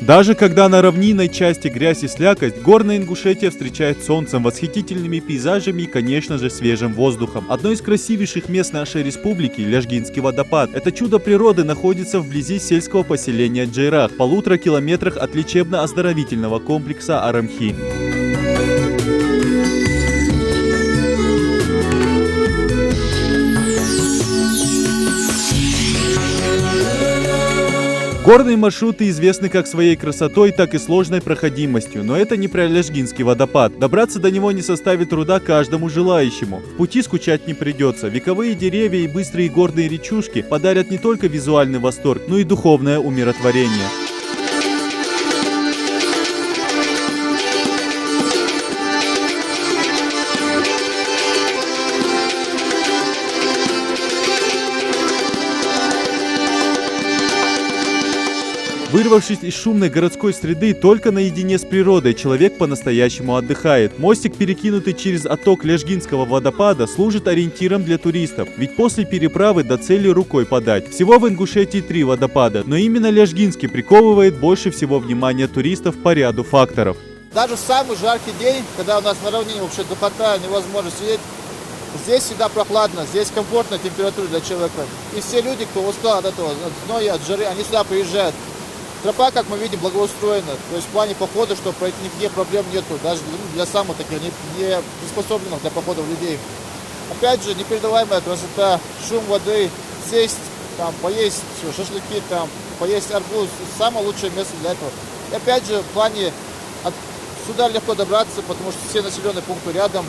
Даже когда на равнинной части грязь и слякоть, горная Ингушетия встречает солнцем, восхитительными пейзажами и, конечно же, свежим воздухом. Одно из красивейших мест нашей республики – Ляжгинский водопад. Это чудо природы находится вблизи сельского поселения Джейрах, в 1,5 километрах от лечебно-оздоровительного комплекса Арамхи. Горные маршруты известны как своей красотой, так и сложной проходимостью, но это не про Ляжгинский водопад. Добраться до него не составит труда каждому желающему. В пути скучать не придется. Вековые деревья и быстрые горные речушки подарят не только визуальный восторг, но и духовное умиротворение. Вырвавшись из шумной городской среды, только наедине с природой человек по-настоящему отдыхает. Мостик, перекинутый через отток Ляжгинского водопада, служит ориентиром для туристов, ведь после переправы до цели рукой подать. Всего в Ингушетии 3 водопада, но именно Ляжгинский приковывает больше всего внимания туристов по ряду факторов. Даже в самый жаркий день, когда у нас на равнине вообще духота, невозможно сидеть, здесь всегда прохладно, здесь комфортная температура для человека. И все люди, кто устал от этого, от зноя, от жары, они сюда приезжают. Тропа, как мы видим, благоустроена, то есть в плане похода, что пройти нигде проблем нету, даже для самых таких не приспособленных для походов людей. Опять же, непередаваемая красота, шум воды, сесть, там, поесть шашлыки, там, поесть арбуз, самое лучшее место для этого. И опять же, в плане сюда легко добраться, потому что все населенные пункты рядом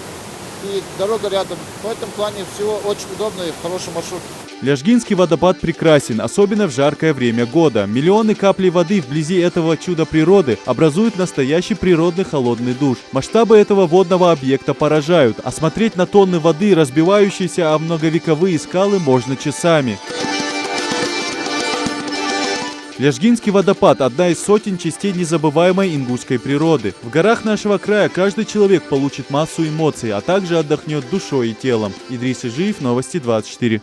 и дорога рядом. В этом плане всего очень удобно и хороший маршрут. Ляжгинский водопад прекрасен, особенно в жаркое время года. Миллионы каплей воды вблизи этого чуда природы образуют настоящий природный холодный душ. Масштабы этого водного объекта поражают, а смотреть на тонны воды, разбивающиеся о многовековые скалы, можно часами. Ляжгинский водопад – одна из сотен частей незабываемой ингушской природы. В горах нашего края каждый человек получит массу эмоций, а также отдохнет душой и телом. Идрис Ижиев, Новости 24.